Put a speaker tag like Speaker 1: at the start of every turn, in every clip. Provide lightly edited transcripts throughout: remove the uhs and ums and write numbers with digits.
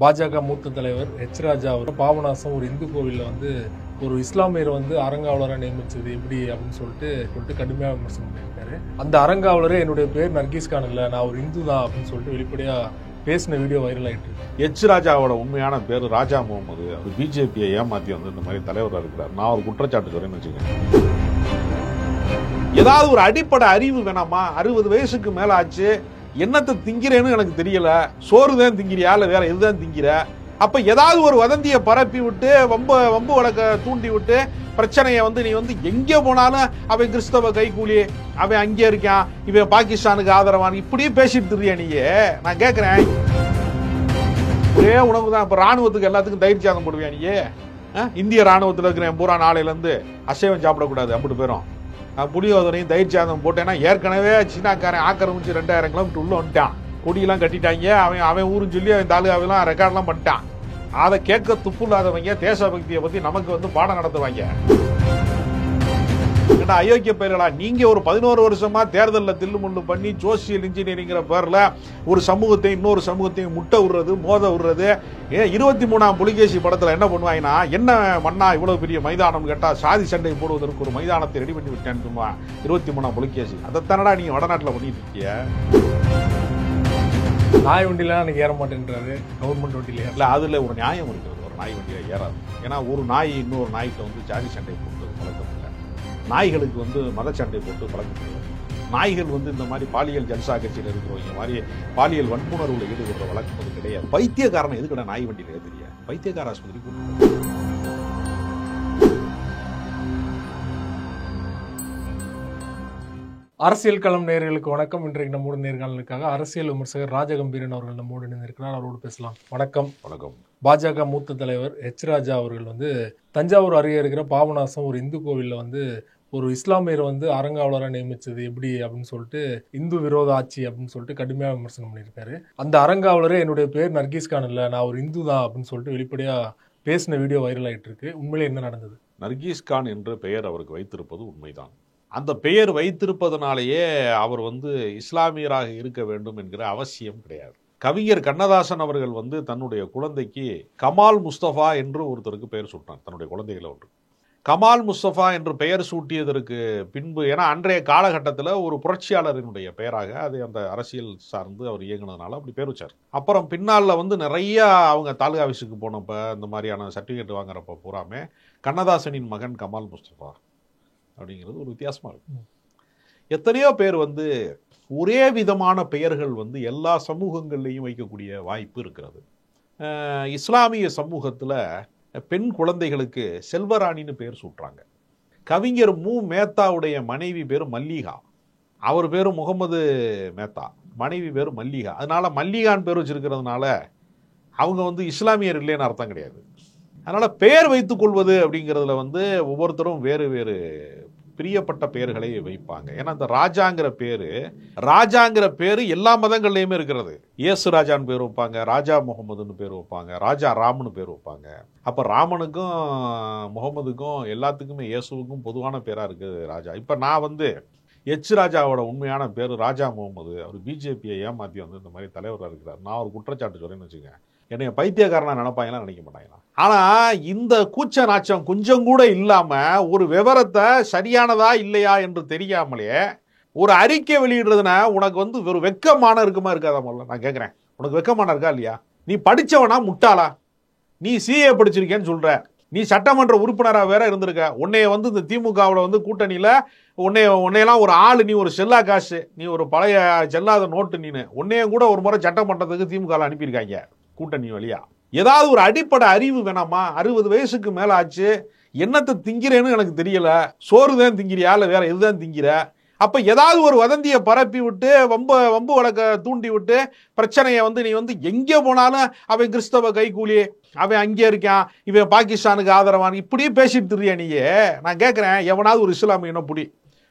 Speaker 1: பாஜக மூத்த தலைவர் எச் ராஜா அவர் பாபநாசம் ஒரு இந்து கோவிலில் வந்து ஒரு இஸ்லாமியர் வந்து அறங்காவலராக நியமிச்சது எப்படி அப்படின்னு சொல்லிட்டு கடுமையாக விமர்சனம் பண்ணியிருக்காரு. அந்த அறங்காவலரே என்னுடைய பேர் நர்கீஸ் கான் இல்லை, நான் ஒரு இந்து தான் அப்படின்னு சொல்லிட்டு வெளிப்படையாக பேசின வீடியோ வைரல் ஆகிட்டு இருக்கு.
Speaker 2: எச் ராஜாவோட உண்மையான பேர் ராஜா முகமது. அவர் பிஜேபியை ஏமாற்றி வந்து இந்த மாதிரி தலைவராக இருக்கிறார். நான் ஒரு குற்றச்சாட்டு சொல்றேன்னு வச்சுக்கேன். ஏதாவது ஒரு அடிப்படை அறிவு வேணாமா? 60 வயசுக்கு மேல ஆச்சு, என்னத்தை திங்கிறேன்னு எனக்கு தெரியல. சோறு தான் திங்கிறியா இல்ல வேற எதுதான் திங்கிற? அப்ப ஏதாவது ஒரு வதந்தியை பரப்பி விட்டு வம்பு வழக்க தூண்டி விட்டு பிரச்சனையை வந்து நீ வந்து எங்கே போனாலும் அவன் கிறிஸ்தவ கைக்கூலி, அவன் அங்கே இருக்கான், இவன் பாகிஸ்தானுக்கு ஆதரவான், இப்படியே பேசிட்டு இருக்கியா நீயே? நான் கேட்கிறேன், ஒரே உணவு தான். இப்ப ராணுவத்துக்கு எல்லாத்துக்கும் தயிர் சாதம் போடுவியா நீயே? இந்திய ராணுவத்தில் இருக்கிறேன் பூரா நாளையில இருந்து அசைவம் சாப்பிடக்கூடாது அப்படி போயிடும். புளியோதரையும் தயிர் சாதம் போட்டேன்னா ஏற்கனவே சீனாக்காரன் ஆக்கிரமிச்சு 2000 கிலோமீட்டர் உள்ள வந்துட்டான். கொடியெல்லாம் கட்டிட்டாங்க. அவன் ஊருன்னு சொல்லி அவன் தாலுகாவெல்லாம் ரெக்கார்ட்லாம் பண்ணிட்டான். அதை கேட்க துப்பு இல்லாதவங்க தேசபக்தியை பத்தி நமக்கு வந்து பாடம் நடத்துவாங்க. அயோக்கிய பேர்களா நீங்க ஒரு 11 வருஷமா தேர்தலில் தில்லுமுள்ளு பண்ணி சோசியல் இன்ஜினியரிங்கிற பேர்ல ஒரு சமூகத்தை இன்னொரு சமூகத்தையும் முட்டை விடுறது, மோத விடுறது. 23ஆம் புலிகேசி படத்துல என்ன பண்ணுவாங்கன்னா, என்ன மண்ணா இவ்வளவு பெரிய மைதானம் கேட்டா சாதி சண்டை போடுவதற்கு ஒரு மைதானத்தை ரெடி பண்ணி விட்டேன்னு சொல்லுவான் 23ஆம் புலிகேசி. அதைத்தானடா நீங்க வடநாட்டில் பண்ணிட்டு இருக்கீங்க.
Speaker 1: நாய் வண்டியில எனக்கு ஏற மாட்டேன்றாரு, கவர்மெண்ட் வண்டியில
Speaker 2: இல்ல. அதுல ஒரு நியாயம் இருக்கிறது. ஒரு நாய் வண்டியில ஏறாது. ஏன்னா ஒரு நாய் இன்னொரு நாய்கிட்ட வந்து ஜாதி சண்டை போட்டு பழக்கம் இல்லை. நாய்களுக்கு வந்து மத சண்டை போட்டு பழக்கம் இல்லை. நாய்கள் வந்து இந்த மாதிரி பாலியல் ஜல்சா கட்சியில் இருக்கிறவங்க மாதிரி பாலியல் வன்புணர்வுல ஈடுபடுற வழக்கம் அது கிடையாது. பைத்தியக்காரன் எதுக்கட நாய் வண்டியில தெரியாது? பைத்தியக்கார ஆஸ்பத்திரி கூட்டு.
Speaker 1: அரசியல் களம் நேயர்களுக்கு வணக்கம். இன்றைக்கு நம்மோட நேர்காணலுக்காக அரசியல் விமர்சகர் ராஜகம்பீரன் அவர்கள் நம்மோடு இணைந்திருக்கிறார். அவரோடு பேசலாம். வணக்கம்.
Speaker 2: வணக்கம்.
Speaker 1: பாஜக மூத்த தலைவர் எச் ராஜா அவர்கள் வந்து தஞ்சாவூர் அருகே இருக்கிற பாபநாசம் ஒரு இந்து கோவிலில் வந்து ஒரு இஸ்லாமியர் வந்து அறங்காவலராக நியமிச்சது எப்படி அப்படின்னு சொல்லிட்டு இந்து விரோத ஆட்சி அப்படின்னு சொல்லிட்டு கடுமையாக விமர்சனம் பண்ணியிருக்காரு. அந்த அறங்காவலரே என்னுடைய பேர் நர்கீஸ் கான் இல்லை, நான் ஒரு இந்து தான் அப்படின்னு சொல்லிட்டு வெளிப்படையாக பேசின வீடியோ வைரல் ஆகிட்டு இருக்கு. உண்மையிலே என்ன நடந்தது?
Speaker 2: நர்கீஸ் கான் என்ற பெயர் அவருக்கு வைத்திருப்பது உண்மைதான். அந்த பெயர் வைத்திருப்பதனாலேயே அவர் வந்து இஸ்லாமியராக இருக்க வேண்டும் என்கிற அவசியம் கிடையாது. கவிஞர் கண்ணதாசன் அவர்கள் வந்து தன்னுடைய குழந்தைக்கு கமால் முஸ்தபா என்று ஒருத்தருக்கு பெயர் சூட்டினார். தன்னுடைய குழந்தைகளை ஒன்று கமால் முஸ்தபா என்று பெயர் சூட்டியதற்கு பின்பு, ஏன்னா அன்றைய காலகட்டத்தில் ஒரு புரட்சியாளரினுடைய பெயராக அது அந்த அரசியல் சார்ந்து அவர் இயங்கினதுனால அப்படி பேர் வச்சார். அப்புறம் பின்னால் வந்து நிறைய அவங்க தாலுகா ஆஃபீஸுக்கு போனப்ப இந்த மாதிரியான சர்டிஃபிகேட் வாங்குறப்ப பூராமே கண்ணதாசனின் மகன் கமால் முஸ்தபா அப்படிங்கிறது ஒரு வித்தியாசமா இருக்கு. எத்தனையோ பேர் வந்து ஒரே விதமான பெயர்கள் வந்து எல்லா சமூகங்கள்லையும் வைக்கக்கூடிய வாய்ப்பு இருக்கிறது. இஸ்லாமிய சமூகத்தில் பெண் குழந்தைகளுக்கு செல்வராணின்னு பேர் சூட்டுறாங்க. கவிஞர் மு மேத்தாவுடைய மனைவி பேர் மல்லிகா, அவர் பேர் முகமது மேத்தா, மனைவி பேர் மல்லிகா. அதனால மல்லிகான்னு பேர் வச்சிருக்கிறதுனால அவங்க வந்து இஸ்லாமியர் இல்லைன்னு அர்த்தம் கிடையாது. அதனால பெயர் வைத்துக் கொள்வது அப்படிங்கிறதுல வந்து ஒவ்வொருத்தரும் வேறு வேறு பிரியப்பட்ட பெயர்களை வைப்பாங்க. ஏன்னா இந்த ராஜாங்கிற பேரு எல்லா மதங்கள்லையுமே இருக்கிறது. இயேசு ராஜான்னு பேர் வைப்பாங்க, ராஜா முகமதுன்னு பேர் வைப்பாங்க, ராஜா ராம்னு பேர் வைப்பாங்க. அப்ப ராமனுக்கும் முகமதுக்கும் எல்லாத்துக்குமே இயேசுவுக்கும் பொதுவான பேரா இருக்குது ராஜா. இப்ப நான் வந்து எச் ராஜாவோட உண்மையான பேர் ராஜா முகமது. அவர் பிஜேபியை ஏமாற்றி வந்து இந்த மாதிரி தலைவராக இருக்கிறார். நான் ஒரு குற்றச்சாட்டு சொல்றேன்னு வச்சுக்கேன், என்னைய பைத்தியக்காரனா நினைப்பாங்களா? நினைக்க மாட்டாங்களா? ஆனா இந்த கூச்ச நாச்சம் கொஞ்சம் கூட இல்லாம ஒரு விவரத்தை சரியானதா இல்லையா என்று தெரியாமலே ஒரு அறிக்கை வெளியிடுறதுனா உனக்கு வந்து ஒரு வெக்கமான இருக்குமா இருக்காதா? முதல்ல நான் கேட்கிறேன், உனக்கு வெக்கமான இருக்கா இல்லையா? நீ படிச்சவனா முட்டாளா? நீ சிஏ படிச்சிருக்கேன்னு சொல்ற, நீ சட்டமன்ற உறுப்பினரா வேற இருந்திருக்க. உன்னைய வந்து இந்த திமுகவில் வந்து கூட்டணியில உன்னையெல்லாம் ஒரு ஆளு, நீ ஒரு செல்லா காசு, நீ ஒரு பழைய செல்லாத நோட்டு, நீனு உன்னையும் கூட ஒரு முறை சட்டமன்றத்துக்கு திமுக அனுப்பியிருக்காங்க கூட்டணி வழியா. ஏதாவது ஒரு அடிப்படை அறிவு வேணாமா? 60 வயசுக்கு மேல ஆச்சு, என்னத்தை திங்கிறேன்னு எனக்கு தெரியல. சோறு தான் திங்கிறியா இல்ல வேற எதுதான் திங்கிற? அப்ப ஏதாவது ஒரு வதந்தியை பரப்பி விட்டு வம்பு வழக்க தூண்டி விட்டு பிரச்சனையை வந்து நீ வந்து எங்கே போனாலும் அவன் கிறிஸ்தவ கைக்கூலி, அவன் அங்கே இருக்கான், இவன் பாகிஸ்தானுக்கு ஆதரவான், இப்படியே பேசிட்டு இருக்கியா நீயே? நான் கேட்கிறேன், எவனாவது ஒரு இஸ்லாமியனை புடி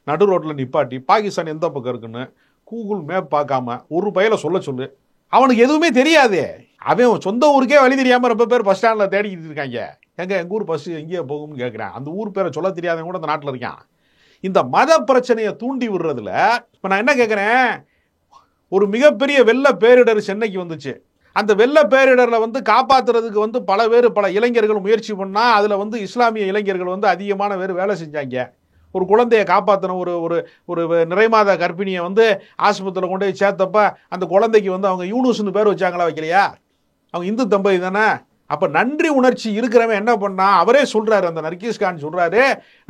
Speaker 2: நடு ரோட்ல நிப்பாட்டி பாகிஸ்தான் எந்த பக்கம் இருக்குன்னு கூகுள் மேப் பார்க்காம ஒரு பையில சொல்லு. அவனுக்கு எதுவுமே தெரியாது. அவன் சொந்த ஊருக்கே வழி தெரியாம ரொம்ப பேர் பஸ் ஸ்டாண்ட்ல தேடிக்கிட்டு இருக்காங்க. எங்க ஊர் பஸ் எங்கேயே போகும்னு கேட்கிறேன். அந்த ஊர் பேரை சொல்ல தெரியாதவங்க கூட அந்த நாட்டில் இருக்கான். இந்த மத பிரச்சனையை தூண்டி விடுறதுல இப்ப நான் என்ன கேட்கிறேன், ஒரு மிகப்பெரிய வெள்ள பேரிடர் சென்னைக்கு வந்துச்சு. அந்த வெள்ள பேரிடரில் வந்து காப்பாற்றுறதுக்கு வந்து பல இளைஞர்கள் முயற்சி பண்ணால் அதில் வந்து இஸ்லாமிய இளைஞர்கள் வந்து அதிகமான பேர் வேலை செஞ்சாங்க. ஒரு குழந்தையை காப்பாற்றின ஒரு ஒரு ஒரு நிறைமாத கர்ப்பிணியை வந்து ஆஸ்பத்திரியில் கொண்டு போய் சேர்த்தப்ப அந்த குழந்தைக்கு வந்து அவங்க யூனுஸ்னு பேர் வச்சாங்களா, வைக்கலையா? அவங்க இந்து தம்பதி தானே. அப்போ நன்றி உணர்ச்சி இருக்கிறவன் என்ன பண்ணா, அவரே சொல்கிறாரு, அந்த நர்கீஸ் கான் சொல்கிறாரு,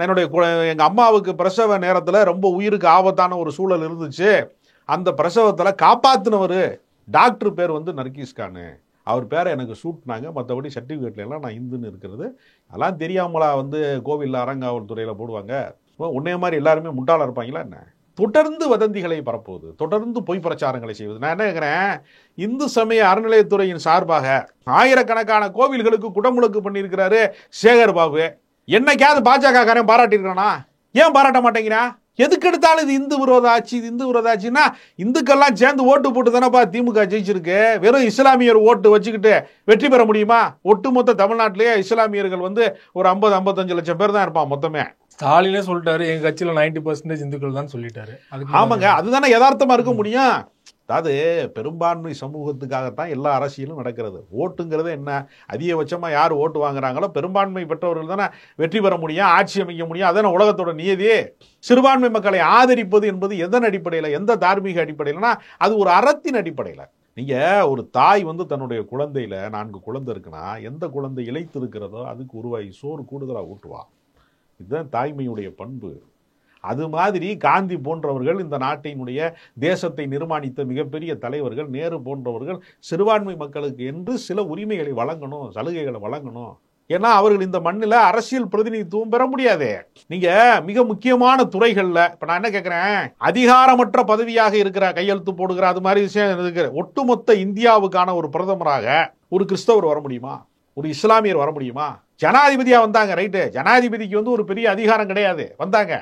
Speaker 2: என்னுடைய எங்கள் அம்மாவுக்கு பிரசவ நேரத்தில் ரொம்ப உயிருக்கு ஆபத்தான ஒரு சூழல் இருந்துச்சு, அந்த பிரசவத்தில் காப்பாற்றினவர் டாக்டர் பேர் வந்து நர்கீஸ் கான், அவர் பேரை எனக்கு சூட்டினாங்க, மற்றபடி சர்டிஃபிகேட்ல எல்லாம் நான் இந்துன்னு இருக்கிறது அதெல்லாம் தெரியாமலா வந்து கோவிலில் அறங்காவல்துறையில் போடுவாங்க? உன்னைய மாதிரி எல்லாருமே முட்டாள இருப்பாங்களா என்ன? தொடர்ந்து வதந்திகளை பரப்புவது, தொடர்ந்து பொய் பிரச்சாரங்களை செய்வது. நான் என்ன கேட்குறேன், இந்து சமய அறநிலையத்துறையின் சார்பாக ஆயிரக்கணக்கான கோவில்களுக்கு குடமுழுக்கு பண்ணியிருக்கிறாரு சேகர் பாபு. என்னைக்காவது பாஜக காரன் பாராட்டியிருக்கானா? ஏன் பாராட்ட மாட்டேங்கிறான்? எதுக்கு எடுத்தாலும் இது இந்து விரோத ஆட்சி, இது இந்து விரோத ஆட்சின்னா இந்துக்கெல்லாம் சேர்ந்து ஓட்டு போட்டு தானேப்பா திமுக ஜெயிச்சிருக்கு. வெறும் இஸ்லாமியர் ஓட்டு வச்சுக்கிட்டு வெற்றி பெற முடியுமா? ஒட்டுமொத்த தமிழ்நாட்டிலேயே இஸ்லாமியர்கள் வந்து ஒரு 50-55 லட்சம் பேர் தான் இருப்பான் மொத்தமே.
Speaker 1: ஸ்டாலினே சொல்லிட்டாரு, எங்க கட்சியில 90% இந்துக்கள் தான் சொல்லிட்டாரு.
Speaker 2: ஆமாங்க, அதுதானே யதார்த்தமா இருக்க முடியும். அதாவது பெரும்பான்மை சமூகத்துக்காகத்தான் எல்லா அரசியலும் நடக்கிறது. ஓட்டுங்கிறது என்ன, அதிகபட்சமா யார் ஓட்டு வாங்குறாங்களோ பெரும்பான்மை பெற்றவர்கள் தானே வெற்றி பெற முடியும், ஆட்சி அமைக்க முடியும். அதான உலகத்தோட நியதி. சிறுபான்மை மக்களை ஆதரிப்பது என்பது எதன் அடிப்படையில், எந்த தார்மீக அடிப்படையில்னா அது ஒரு அறத்தின் அடிப்படையில். நீங்க ஒரு தாய் வந்து தன்னுடைய குழந்தையில 4 குழந்தை இருக்குன்னா எந்த குழந்தை இழைத்து இருக்கிறதோ அதுக்கு உருவாகி சோறு கூடுதலாக ஊட்டுவா. இதுதான் தாய்மையுடைய பண்பு. அது மாதிரி காந்தி போன்றவர்கள், இந்த நாட்டினுடைய தேசத்தை நிர்மாணித்த மிகப்பெரிய தலைவர்கள், நேரு போன்றவர்கள் சிறுபான்மை மக்களுக்கு என்று சில உரிமைகளை வழங்கணும், சலுகைகளை வழங்கணும். ஏன்னா அவர்கள் இந்த மண்ணில் அரசியல் பிரதிநிதித்துவம் பெற முடியாது. நீங்க மிக முக்கியமான துறைகள்ல, இப்ப நான் என்ன கேட்கிறேன், அதிகாரமற்ற பதவியாக இருக்கிற கையெழுத்து போடுகிற அது மாதிரி விஷயம் இருக்கு. ஒட்டுமொத்த இந்தியாவுக்கான ஒரு பிரதமராக ஒரு கிறிஸ்தவர் வர முடியுமா? ஒரு இஸ்லாமியர் வர முடியுமா? ஜனாதிபதியா வந்தாங்க, ரைட்டு, ஜனாதிபதிக்கு வந்து ஒரு பெரிய அதிகாரம் கிடையாது, வந்தாங்க.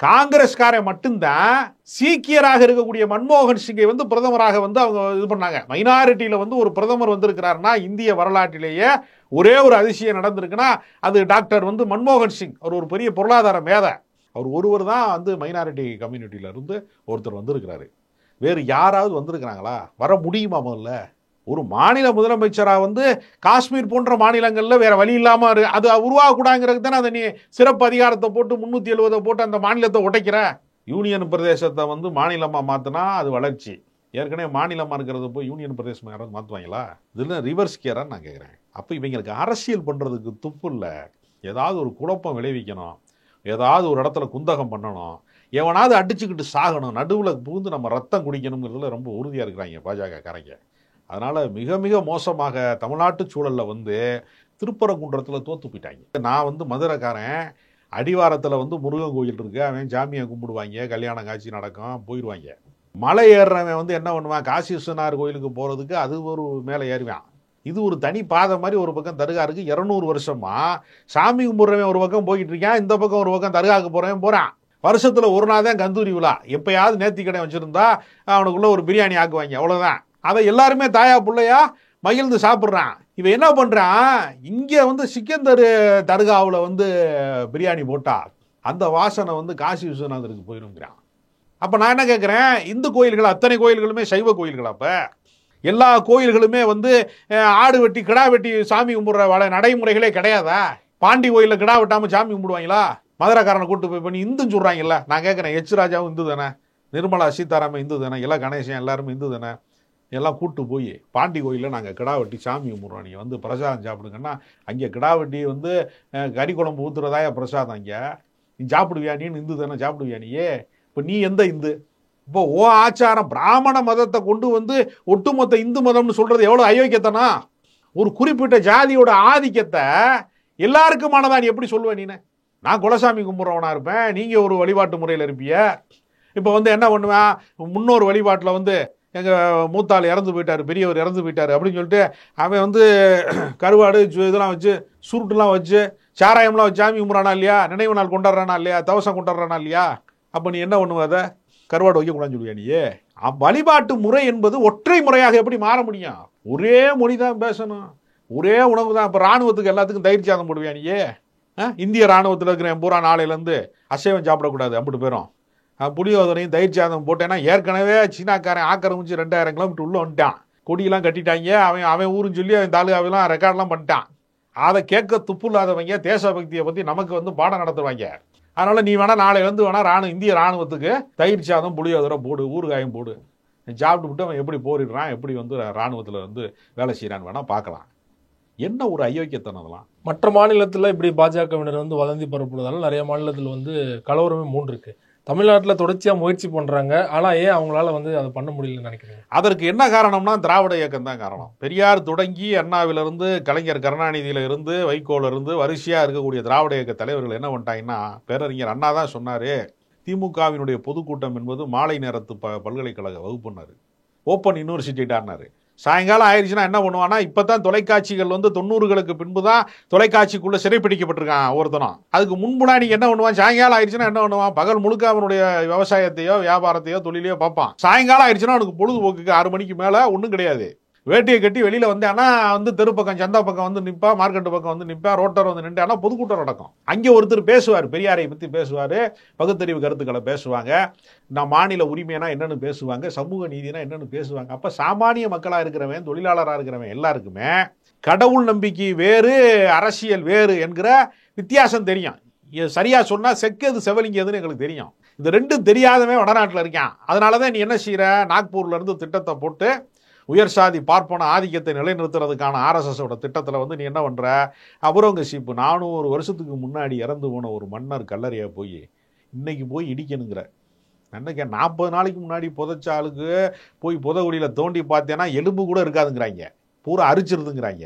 Speaker 2: காங்கிரஸ்காரன் மட்டும்தான் சீக்கியராக இருக்கக்கூடிய மன்மோகன் சிங்கை வந்து பிரதமராக வந்து அவங்க இது பண்ணாங்க. மைனாரிட்டியில வந்து ஒரு பிரதமர் வந்திருக்கிறாருன்னா இந்திய வரலாற்றிலேயே ஒரே ஒரு அதிசயம் நடந்திருக்குன்னா அது டாக்டர் வந்து மன்மோகன் சிங். அவர் ஒரு பெரிய பொருளாதார மேதை. அவர் ஒருவர் தான் வந்து மைனாரிட்டி கம்யூனிட்டியில இருந்து ஒருத்தர் வந்திருக்கிறாரு. வேறு யாராவது வந்திருக்கிறாங்களா? வர முடியுமா? முதல்ல ஒரு மாநில முதலமைச்சராக வந்து காஷ்மீர் போன்ற மாநிலங்களில் வேற வழி இல்லாமல் அது உருவாகக்கூடாங்கிறது தானே அதை நீ சிறப்பு அதிகாரத்தை போட்டு 370 போட்டு அந்த மாநிலத்தை உடைக்கிற. யூனியன் பிரதேசத்தை வந்து மாநிலமாக மாற்றினா அது வளர்ச்சி. ஏற்கனவே மாநிலமாக இருக்கிறத போய் யூனியன் பிரதேசமாக யாராவது மாற்றுவாங்களா? இதில் ரிவர்ஸ் கியரான்னு நான் கேட்குறேன். அப்போ இவங்களுக்கு அரசியல் பண்ணுறதுக்கு துப்பு இல்லை. ஏதாவது ஒரு குழப்பம் விளைவிக்கணும், ஏதாவது ஒரு இடத்துல குந்தகம் பண்ணணும், எவனாவது அடிச்சுக்கிட்டு சாகணும், நடுவில் புகுந்து நம்ம ரத்தம் குடிக்கணுங்கிறதுல ரொம்ப உறுதியாக இருக்கிறாங்க பாஜக காரங்க. அதனால் மிக மிக மோசமாக தமிழ்நாட்டு சூழலில் வந்து திருப்பரங்குன்றத்தில் தோற்று போயிட்டாங்க. நான் வந்து மதுரைக்காரன், அடிவாரத்தில் வந்து முருகன் கோயில் இருக்கு, அவன் ஜாமியை கும்பிடுவாங்க, கல்யாணம் காட்சி நடக்கும், போயிடுவாங்க. மலை ஏறுறவன் வந்து என்ன பண்ணுவான், காசி விஸ்வநாதர் கோயிலுக்கு போகிறதுக்கு அது ஒரு மேலே ஏறுவான். இது ஒரு தனி பாதை மாதிரி ஒரு பக்கம் தர்கா இருக்கு. 200 வருஷமா சாமி கும்பிட்றவன் ஒரு பக்கம் போய்கிட்டு இருக்கான், இந்த பக்கம் ஒரு பக்கம் தர்காவுக்கு போகிறவன் போகிறான். வருஷத்தில் ஒரு நாள் தான் கந்தூரி விழா. எப்பயாவது நேர்த்தி கடை வச்சுருந்தா அவனுக்குள்ளே ஒரு பிரியாணி ஆக்குவாங்க, அவ்வளோதான். அதை எல்லாருமே தாயா பிள்ளையா மகிழ்ந்து சாப்பிட்றான். இவன் என்ன பண்ணுறான், இங்கே வந்து சிக்கந்தர் தர்காவில் வந்து பிரியாணி போட்டா அந்த வாசனை வந்து காசி விஸ்வநாதருக்கு போயிருங்கிறான். அப்போ நான் என்ன கேட்குறேன், இந்து கோயில்கள் அத்தனை கோயில்களுமே சைவ கோயில்கள். அப்போ எல்லா கோயில்களுமே வந்து ஆடு வெட்டி கிடா வெட்டி சாமி கும்பிட்ற நடைமுறைகளே கிடையாதா? பாண்டி கோயிலில் கிடா வெட்டாமல் சாமி கும்பிடுவாங்களா? மதுரைக்காரனை கூட்டு போய் பண்ணி இந்துன்னு சொல்கிறாங்கல்ல. நான் கேட்குறேன், எச் ராஜாவும் இந்து தானே, நிர்மலா சீதாராமன் இந்து தானே, எல்லாம் கணேசன் எல்லாருமே இந்து தானே. எல்லாம் கூப்பிட்டு போய் பாண்டி கோயிலில் நாங்கள் கிடா வெட்டி சாமி கும்பிட்றோம், நீங்கள் வந்து பிரசாதம் சாப்பிடுங்கன்னா அங்கே கிடா வெட்டி வந்து கறி குழம்பு ஊற்றுறதாய பிரசாதம். அங்கே நீ சாப்பிடுவியா? நீ இந்து தானே, சாப்பிடுவியா நீயே? இப்போ நீ எந்த இந்து? இப்போ ஓ ஆச்சாரம் பிராமண மதத்தை கொண்டு வந்து ஒட்டுமொத்த இந்து மதம்னு சொல்கிறது எவ்வளோ அயோக்கியத்தனா? ஒரு குறிப்பிட்ட ஜாதியோட ஆதிக்கத்தை எல்லாருக்குமானதான் நீ எப்படி சொல்லுவேன்? நீ நான் குலசாமி கும்பிட்றவனா இருப்பேன், நீங்கள் ஒரு வழிபாட்டு முறையில் இருப்பிய. இப்போ வந்து என்ன பண்ணுவேன், முன்னோர் வழிபாட்டில் வந்து எங்கள் மூத்தாள் இறந்து போயிட்டார், பெரியவர் இறந்து போயிட்டார் அப்படின்னு சொல்லிட்டு அவன் வந்து கருவாடு இதெல்லாம் வச்சு சுருட்டுலாம் வச்சு சாராயம்லாம் வச்சு சாமி கும்பிட்றானா இல்லையா? நினைவு நாள் கொண்டாடுறானா இல்லையா? தவசம் கொண்டாடுறானா இல்லையா? அப்போ நீ என்ன பண்ணுவ? அதை கருவாடு வைக்கக்கூடாதுன்னு சொல்லுவியா நீயே? வழிபாட்டு முறை என்பது ஒற்றை முறையாக எப்படி மாற முடியும்? ஒரே மொழி தான் பேசணும், ஒரே உணவு தான். இப்போ இராணுவத்துக்கு எல்லாத்துக்கும் தயிர் சாதம் போடுவியா நீயே? இந்திய இராணுவத்தில் இருக்கிற பூரா நாளையிலேருந்து அசைவம் சாப்பிடக்கூடாது அப்படி பேரும். புளியோதரையும் தயிர் சாதம் போட்டேன்னா ஏற்கனவே சீனாக்காரன் ஆக்கிரமிச்சு 2000 கிலோமீட்டர் உள்ள வந்துட்டான். கொடியெல்லாம் கட்டிட்டாங்க. அவன் அவன் ஊருன்னு சொல்லி அவன் தாலுகாவெல்லாம் ரெக்கார்ட்லாம் பண்ணிட்டான். அதை கேட்க துப்பு இல்லாதவங்க தேசபக்தியை பற்றி நமக்கு வந்து பாடம் நடத்துவாங்க. அதனால் நீ வேணால் நாளையிலேருந்து வேணால் இந்திய இராணுவத்துக்கு தயிர் சாதம் புளியோதரை போடு, ஊறுகாயம் போடு, சாப்பிட்டு விட்டு அவன் எப்படி போரிடுறான், எப்படி வந்து இராணுவத்தில் வந்து வேலை செய்கிறான்னு வேணால் பார்க்கலாம். என்ன ஒரு அயோக்கியத்தனம் அதெல்லாம்.
Speaker 1: மற்ற மாநிலத்தில் இப்படி பாஜகவினர் வந்து வதந்தி பரப்புவதால நிறைய மாநிலத்தில் வந்து கலவரமே மூண்டிருக்கு. தமிழ்நாட்டில் தொடர்ச்சியாக முயற்சி பண்ணுறாங்க. ஆனால் ஏன் அவங்களால வந்து அதை பண்ண முடியலன்னு நினைக்கிறீங்க?
Speaker 2: அதற்கு என்ன காரணம்னா திராவிட இயக்கம் தான் காரணம். பெரியார் தொடங்கி அண்ணாவிலிருந்து கலைஞர் கருணாநிதியில இருந்து வைகோல இருந்து வரிசையாக இருக்கக்கூடிய திராவிட இயக்க தலைவர்கள் என்ன பண்ணிட்டாங்கன்னா, பேரறிஞர் அண்ணா தான் சொன்னார், திமுகவினுடைய பொதுக்கூட்டம் என்பது மாலை நேரத்து பல்கலைக்கழக வகுப்புன்னாரு, ஓப்பன் யூனிவர்சிட்டிட்டான்னாரு. சாயங்காலம் ஆயிடுச்சுன்னா என்ன பண்ணுவான்னா, இப்போ தான் தொலைக்காட்சிகள் வந்து 90களுக்கு பின்பு தான் தொலைக்காட்சிக்குள்ளே சிறைப்பிடிக்கப்பட்டிருக்கான் ஒருத்தனும். அதுக்கு முன்புனா நீங்கள் என்ன பண்ணுவான், சாயங்காலம் ஆயிடுச்சுன்னா என்ன பண்ணுவான், பகல் முழுக்க அவனுடைய விவசாயத்தையோ வியாபாரத்தையோ தொழிலையோ பார்ப்பான். சாயங்காலம் ஆயிடுச்சுன்னா அவனுக்கு பொழுதுபோக்குக்கு 6 மணிக்கு மேலே ஒன்றும் கிடையாது. வேட்டியை கட்டி வெளியில் வந்தேன்னா வந்து தெரு பக்கம் சந்தா பக்கம் வந்து நிற்பா, மார்க்கெட்டு பக்கம் வந்து நிற்பா, ரோட்டர் வந்து நின்றானா பொதுக்கூட்டம் நடக்கும். அங்கே ஒருத்தர் பேசுவார், பெரியாரை பற்றி பேசுவார், பகுத்தறிவு கருத்துக்களை பேசுவாங்க, நான் மாநில உரிமைனா என்னென்னு பேசுவாங்க, சமூக நீதினா என்னென்னு பேசுவாங்க. அப்போ சாமானிய மக்களாக இருக்கிறவன், தொழிலாளராக இருக்கிறவன் எல்லாருக்குமே கடவுள் நம்பிக்கை வேறு, அரசியல் வேறு என்கிற வித்தியாசம் தெரியும். சரியாக சொன்னால் செக்கது செவலிங்கதுன்னு எங்களுக்கு தெரியும். இது ரெண்டும் தெரியாதவன் வடநாட்டில் இருக்கான். அதனால தான் நீ என்ன செய்கிற, நாக்பூர்லேருந்து திட்டத்தை போட்டு உயர் சாதி பார்ப்பன ஆதிக்கத்தை நிலைநிறுத்துறதுக்கான ஆர்எஸ்எஸோட திட்டத்தில் வந்து நீ என்ன பண்ணுற, அவுரங்கசீப் 400 வருஷத்துக்கு முன்னாடி இறந்து போன ஒரு மன்னர் கல்லறையாக போய் இன்னைக்கு போய் இடிக்கணுங்கிற. அன்னைக்கு 40 நாளைக்கு முன்னாடி புதைச்ச ஆளுக்கு போய் புதகுடியில் தோண்டி பார்த்தேன்னா எலும்பு கூட இருக்காதுங்கிறாங்க, பூரா அரிச்சிருதுங்கிறாங்க.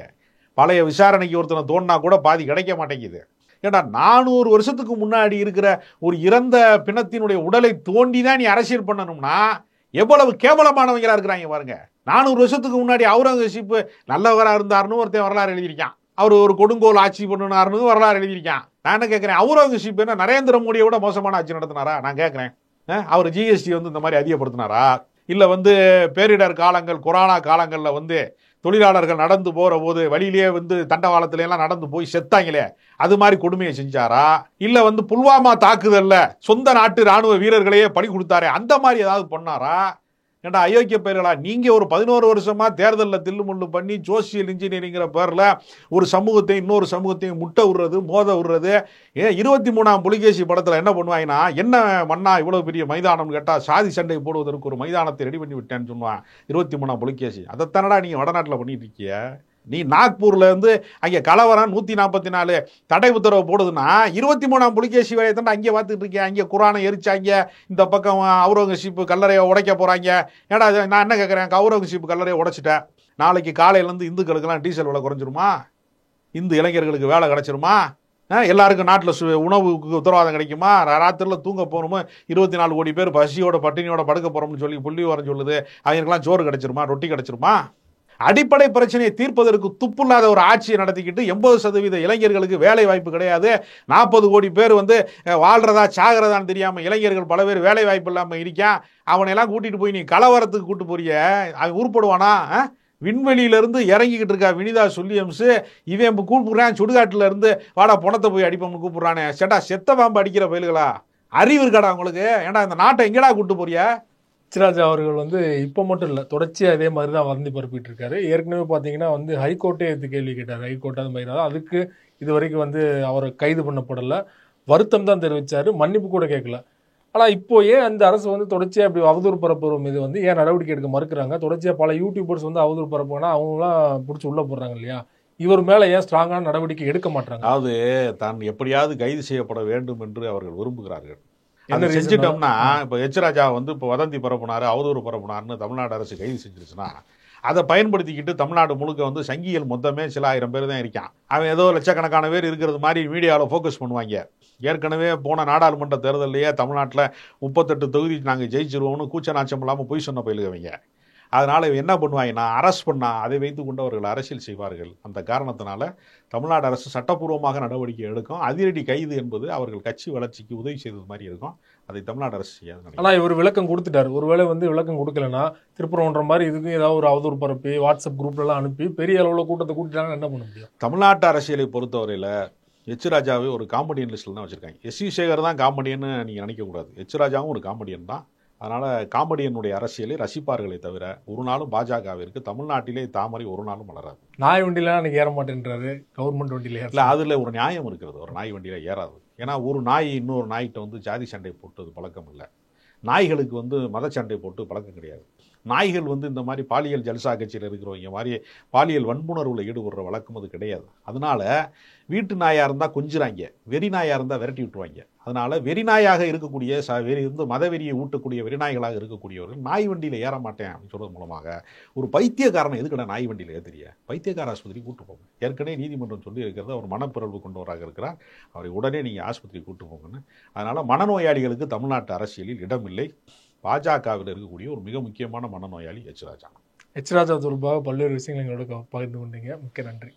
Speaker 2: பழைய விசாரணைக்கு ஒருத்தனை தோண்டினா கூட பாதி கிடைக்க மாட்டேங்குது. ஏன்னா 400 வருஷத்துக்கு முன்னாடி இருக்கிற ஒரு இறந்த பிணத்தினுடைய உடலை தோண்டி தான் நீ அரசியல் பண்ணணும்னா எவ்வளவு கேவலமானவங்களா இருக்கிறாங்க பாருங்க. 400 வருஷத்துக்கு முன்னாடி அவுரங்கசீப் நல்லவராக இருந்தாருன்னு ஒருத்தன் வரலாறு எழுதியிருக்கான். அவர் ஒரு கொடுங்கோல் ஆட்சி பண்ணினாருன்னு வரலாறு எழுதியிருக்கான். நான் என்ன கேட்குறேன், அவுரங்கசீப் என்ன நரேந்திர மோடியை விட மோசமான ஆட்சி நடத்தினாரா? நான் கேட்குறேன், அவர் ஜிஎஸ்டி வந்து இந்த மாதிரி அதிகப்படுத்தினாரா? இல்லை வந்து பேரிடர் காலங்கள், கொரோனா காலங்களில் வந்து தொழிலாளர்கள் நடந்து போகிற போது வழியிலேயே வந்து தண்டவாளத்துல எல்லாம் நடந்து போய் செத்தாங்களே, அது மாதிரி கொடுமையை செஞ்சாரா? இல்லை வந்து புல்வாமா தாக்குதல்ல சொந்த நாட்டு ராணுவ வீரர்களையே பலி கொடுத்தாரே, அந்த மாதிரி ஏதாவது பண்ணாரா? ஏன்டா அயோக்கிய பேர்களா, நீங்கள் ஒரு 11 வருஷமாக தேர்தலில் தில்லுமுள்ளு பண்ணி சோசியல் இன்ஜினியரிங்கிற பேரில் ஒரு சமூகத்தையும் இன்னொரு சமூகத்தையும் முட்டை விடுறது, மோத விடுறது. 23ஆம் புலிகேசி படத்தில் என்ன பண்ணுவாங்கன்னா, என்ன மண்ணா இவ்வளோ பெரிய மைதானம்னு கேட்டால் சாதி சண்டை போடுவதற்கு ஒரு மைதானத்தை ரெடி பண்ணி விட்டேன்னு சொல்லுவான் 23ஆம் புலிகேசி. அதைத்தானடா நீங்கள் வடநாட்டில் பண்ணிட்டு இருக்கிய. நீ நாக்பூரில் இருந்து அங்கே கலவரம் 144 தடை உத்தரவு போடுதுன்னா 23ஆம் புலிகேசி வேலையை தான் அங்கே பார்த்துட்டு இருக்கேன். அங்கே குரானை எரிச்சாங்க, இந்த பக்கம் அவுரங்கசீப் கல்லறையை உடைக்க போகிறாங்க. ஏன்னா நான் என்ன கேட்குறேன், அவுரங்கசீப் கல்லறையை உடைச்சிட்டேன், நாளைக்கு காலையிலேருந்து இந்துக்களுக்கெல்லாம் டீசல் விலை குறைஞ்சிருமா? இந்து இளைஞர்களுக்கு வேலை கிடச்சிருமா? எல்லாருக்கும் நாட்டில் உணவுக்கு உத்தரவாதம் கிடைக்குமா? ராத்திரியில் தூங்க போகணுமோ 24 கோடி பேர் பசியோட பட்டினியோட படுக்க போகிறோம்னு சொல்லி புள்ளி வரம் சொல்லுது, அவங்களுக்கெல்லாம் சோறு கிடச்சிருமா, ரொட்டி கிடச்சிருமா? அடிப்படை பிரச்சனையை தீர்ப்பதற்கு துப்புல்லாத ஒரு ஆட்சியை நடத்திக்கிட்டு 80% இளைஞர்களுக்கு வேலை வாய்ப்பு கிடையாது. 40 கோடி பேர் வந்து வாழ்றதா சாகிறதான்னு தெரியாமல் இளைஞர்கள் பல பேர் வேலை வாய்ப்பு இல்லாமல் இருக்கான். அவனையெல்லாம் கூட்டிகிட்டு போய் நீ கலவரத்துக்கு கூட்டு போறிய, அவன் உருப்படுவானா? விண்வெளியிலேருந்து இறங்கிக்கிட்டு இருக்கா வினிதா வில்லியம்ஸ், இவன் கூப்பிடுறான் சுடுகாட்டில் இருந்து வாடா பணத்தை போய் அடிப்போம்னு கூப்பிட்றானே. சேட்டா செத்த பாம்பு அடிக்கிற பயில்களா, அறிவு இருக்காடா உங்களுக்கு? ஏன்டா இந்த நாட்டை எங்கடா கூட்டு போறிய?
Speaker 1: எச்ராஜா அவர்கள் வந்து இப்போ மட்டும் இல்லை, தொடர்ச்சியாக அதே மாதிரி தான் வதந்தி பரப்பிட்டு இருக்காரு. ஏற்கனவே பார்த்தீங்கன்னா வந்து ஹைகோர்ட்டே எடுத்து கேள்வி கேட்டார். ஹைகோர்ட் அது மாதிரி தான், அதுக்கு இது வரைக்கும் வந்து அவரை கைது பண்ணப்படலை, வருத்தம் தான் தெரிவித்தார், மன்னிப்பு கூட கேட்கல. ஆனால் இப்போ ஏன் அந்த அரசு வந்து தொடர்ச்சியாக இப்படி அவதூறு பரப்புற மீது வந்து ஏன் நடவடிக்கை எடுக்க மறுக்கிறாங்க? தொடர்ச்சியாக பல யூடியூபர்ஸ் வந்து அவதூறு பரப்புனா அவங்களாம் பிடிச்சி உள்ளே போடுறாங்க இல்லையா, இவர் மேலே ஏன் ஸ்ட்ராங்கான நடவடிக்கை எடுக்க மாட்டாங்க?
Speaker 2: அதாவது தான் எப்படியாவது கைது செய்யப்பட வேண்டும் என்று அவர்கள் விரும்புகிறார்கள். அதை செஞ்சிட்டோம்னா, இப்போ எச்ராஜா வந்து இப்போ வதந்தி பரப்புனாரு, அவதூறு பரப்புனாருன்னு தமிழ்நாடு அரசு கைது செஞ்சிருச்சுன்னா அதை பயன்படுத்திக்கிட்டு தமிழ்நாடு முழுக்க வந்து சங்கிகள் மொத்தமே சில 1000 பேர் தான் இருக்கான். அவன் ஏதோ லட்சக்கணக்கான பேர் இருக்கிறது மாதிரி மீடியாவில் ஃபோக்கஸ் பண்ணுவாங்க. ஏற்கனவே போன நாடாளுமன்ற தேர்தலையே தமிழ்நாட்டில் 38 தொகுதி நாங்கள் ஜெயிச்சிருவோம்னு கூச்ச நாச்சம் இல்லாமல் போய் சொன்ன பயிலுகவங்க. அதனால் என்ன பண்ணுவாங்கன்னா, அரெஸ்ட் பண்ணால் அதை வைத்து கொண்டு அவர்கள் அரசியல் செய்வார்கள். அந்த காரணத்தினால தமிழ்நாடு அரசு சட்டப்பூர்வமாக நடவடிக்கை எடுக்கும். அதிரடி கைது என்பது அவர்கள் கட்சி வளர்ச்சிக்கு உதவி செய்தது மாதிரி இருக்கும். அதை தமிழ்நாடு அரசு செய்யாது.
Speaker 1: ஆனால் இவர் விளக்கம் கொடுத்துட்டார். ஒருவேளை வந்து விளக்கம் கொடுக்கலன்னா திருப்பரம்ன்ற மாதிரி இதுக்கும் ஏதாவது ஒரு அவதூறு பரப்பி வாட்ஸ்அப் குரூப்லாம் அனுப்பி பெரிய அளவில் கூட்டத்தை கூட்டிட்டாங்க, என்ன பண்ண முடியும்?
Speaker 2: தமிழ்நாட்டு அரசியலை பொறுத்தவரையில் எச்ராஜாவே ஒரு காமெடியன் லிஸ்ட்டில் தான் வச்சுருக்காங்க. எஸ்.வி. சேகர் தான் காமெடியன்னு நீங்கள் நினைக்கக்கூடாது. எச்ராஜாவும் ஒரு காமெடியன் தான், அதனால் காமெடியனுடைய அரசியலை ரசிப்பார்களே தவிர ஒரு நாளும் பாஜகவிற்கு தமிழ்நாட்டிலே தாமரை ஒரு நாளும் மலராது.
Speaker 1: நாய் வண்டியிலாம் எனக்கு ஏற மாட்டேன்றாரு, கவர்மெண்ட் வண்டியில
Speaker 2: இல்லை, அதில் ஒரு நியாயம் இருக்கிறது. ஒரு நாய் வண்டியில் ஏறாது. ஏன்னா ஒரு நாய் இன்னொரு நாய்கிட்ட வந்து ஜாதி சண்டை போட்டது பழக்கம் இல்லை. நாய்களுக்கு வந்து மத சண்டை போட்டு பழக்கம் கிடையாது. நாய்கள் வந்து இந்த மாதிரி பாலியல் ஜல்சா கட்சியில் இருக்கிறவங்க மாதிரி பாலியல் வன்புணர்வில் ஈடுபடுற வழக்கம் அது கிடையாது. அதனால வீட்டு நாயாக இருந்தால் கொஞ்சிறாங்க, வெறி நாயாக இருந்தால் விரட்டி விட்டுருவாங்க. அதனால வெறிநாயாக இருக்கக்கூடிய மதவெறியை ஊட்டக்கூடிய வெறிநாய்களாக இருக்கக்கூடியவர்கள் நாய் வண்டியில் ஏற மாட்டேன் அப்படின்னு சொல்றது மூலமாக ஒரு பைத்தியக்காரனை எதுக்கடா நாய் வண்டியில் ஏற்றுறிய, பைத்தியக்கார ஆஸ்பத்திரி கூட்டு போங்க. ஏற்கனவே நீதிமன்றம் சொல்லி இருக்கிறது, அவர் மனப்பிறழ்வு கொண்டவராக இருக்கிறார், அவரை உடனே நீங்கள் ஆஸ்பத்திரி கூட்டு போங்கன்னு. அதனால் மனநோயாளிகளுக்கு தமிழ்நாட்டு அரசியலில் இடமில்லை. பாஜகவில் இருக்கக்கூடிய ஒரு மிக முக்கியமான மனநோயாளி எச் ராஜா.
Speaker 1: எச் ராஜா தொடர்பாக பல்வேறு விஷயங்கள் எங்களோட பகிர்ந்து கொண்டீங்க. மிக்க நன்றி.